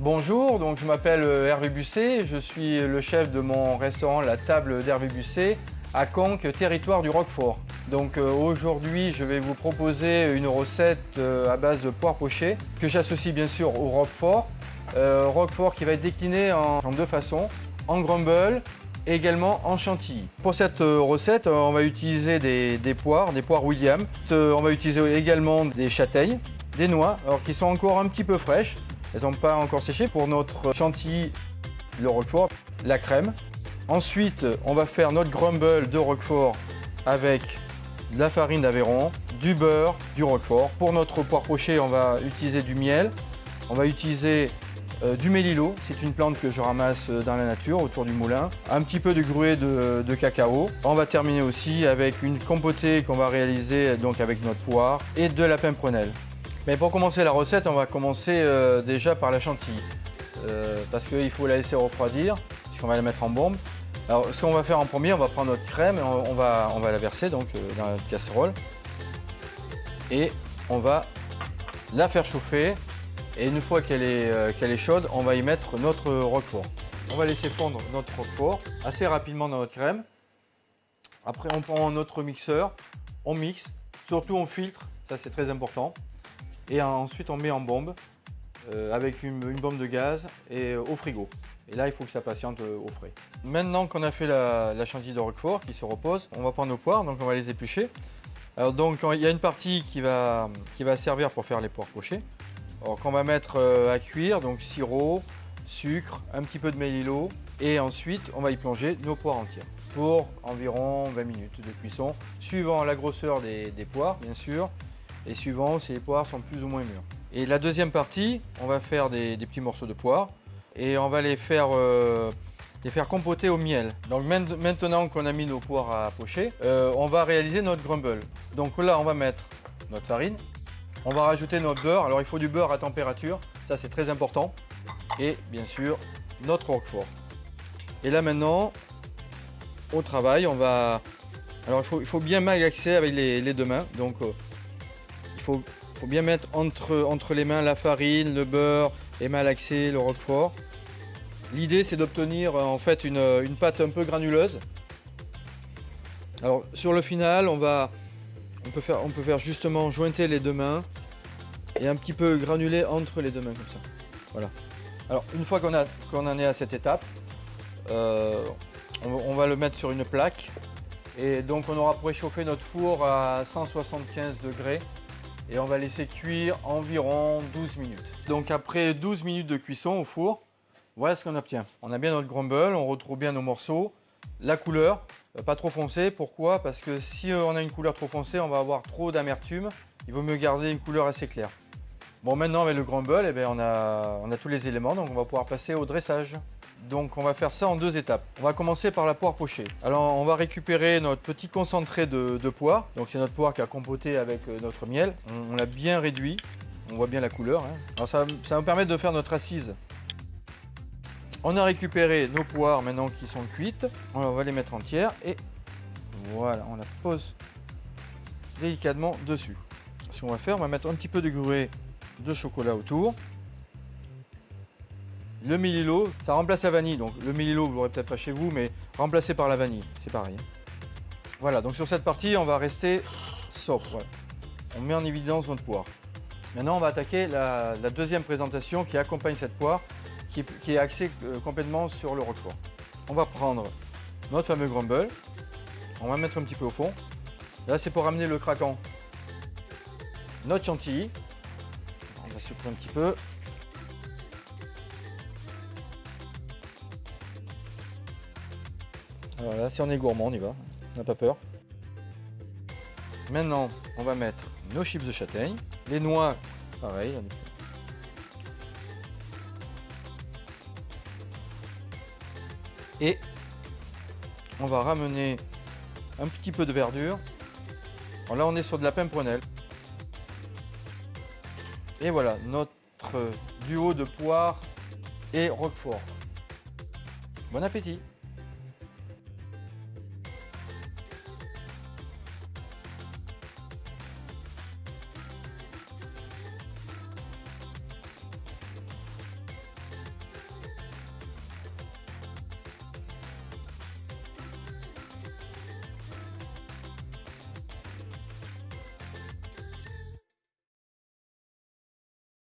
Bonjour, donc je m'appelle Hervé Busset, je suis le chef de mon restaurant La Table d'Hervé Busset à Conques, territoire du Roquefort. Donc aujourd'hui, je vais vous proposer une recette à base de poire pochée que j'associe bien sûr au Roquefort. Roquefort qui va être décliné en deux façons, en crumble et également en chantilly. Pour cette recette, on va utiliser des poires William. On va utiliser également des châtaignes, des noix, alors qui sont encore un petit peu fraîches. Elles n'ont pas encore séché. Pour notre chantilly, le Roquefort, la crème. Ensuite, on va faire notre crumble de Roquefort avec de la farine d'Aveyron, du beurre, du Roquefort. Pour notre poire pochée, on va utiliser du miel. On va utiliser du mélilo, c'est une plante que je ramasse dans la nature autour du moulin. Un petit peu de gruau de cacao. On va terminer aussi avec une compotée qu'on va réaliser donc avec notre poire et de la pimprenelle. Mais pour commencer la recette, on va commencer déjà par la chantilly. Parce qu'il faut la laisser refroidir, puisqu'on va la mettre en bombe. Alors ce qu'on va faire en premier, on va prendre notre crème, et on va la verser donc, dans une casserole. Et on va la faire chauffer. Et une fois qu'elle est chaude, on va y mettre notre Roquefort. On va laisser fondre notre Roquefort assez rapidement dans notre crème. Après, on prend notre mixeur, on mixe, surtout on filtre, ça c'est très important. Et ensuite, on met en bombe avec une bombe de gaz et au frigo. Et là, il faut que ça patiente au frais. Maintenant qu'on a fait la chantilly de Roquefort qui se repose, on va prendre nos poires, donc on va les éplucher. Alors donc, il y a une partie qui va servir pour faire les poires pochées. Alors qu'on va mettre à cuire, donc sirop, sucre, un petit peu de mélilo. Et ensuite, on va y plonger nos poires entières pour environ 20 minutes de cuisson, suivant la grosseur des poires, bien sûr, et suivant si les poires sont plus ou moins mûres. Et la deuxième partie, on va faire des petits morceaux de poire et on va les faire compoter au miel. Donc maintenant qu'on a mis nos poires à pocher, on va réaliser notre crumble. Donc là, on va mettre notre farine. On va rajouter notre beurre. Alors il faut du beurre à température, ça c'est très important. Et bien sûr, notre Roquefort. Et là maintenant, au travail, alors il faut bien malaxer avec les deux mains. Donc il faut bien mettre entre les mains la farine, le beurre et malaxer le Roquefort. L'idée c'est d'obtenir en fait une pâte un peu granuleuse. Alors sur le final, on peut faire justement jointer les deux mains et un petit peu granuler entre les deux mains comme ça. Voilà. Alors une fois qu'on en est à cette étape, on va le mettre sur une plaque et donc on aura préchauffé notre four à 175 degrés et on va laisser cuire environ 12 minutes. Donc après 12 minutes de cuisson au four, voilà ce qu'on obtient. On a bien notre crumble, on retrouve bien nos morceaux, la couleur. Pas trop foncé, pourquoi? Parce que si on a une couleur trop foncée, on va avoir trop d'amertume. Il vaut mieux garder une couleur assez claire. Bon, maintenant avec le crumble, eh bien, on a tous les éléments, donc on va pouvoir passer au dressage. Donc on va faire ça en deux étapes. On va commencer par la poire pochée. Alors on va récupérer notre petit concentré de poire. Donc c'est notre poire qui a compoté avec notre miel. On l'a bien réduit, on voit bien la couleur. Hein. Alors ça va nous permettre de faire notre assise. On a récupéré nos poires maintenant qui sont cuites. On va les mettre entières et voilà, on la pose délicatement dessus. Ce qu'on va faire, on va mettre un petit peu de gruau de chocolat autour. Le mélilo, ça remplace la vanille. Donc le mélilo, vous l'aurez peut-être pas chez vous, mais remplacé par la vanille, c'est pareil. Voilà, donc sur cette partie, on va rester sobre. Voilà. On met en évidence notre poire. Maintenant, on va attaquer la deuxième présentation qui accompagne cette poire. Qui est axé complètement sur le Roquefort. On va prendre notre fameux crumble, on va mettre un petit peu au fond. Là, c'est pour ramener le craquant. Notre chantilly, on va souffler un petit peu. Voilà, si on est gourmand, on y va, on n'a pas peur. Maintenant, on va mettre nos chips de châtaigne, les noix, pareil. Et on va ramener un petit peu de verdure. Alors là, on est sur de la pimprenelle. Et voilà, notre duo de poire et Roquefort. Bon appétit!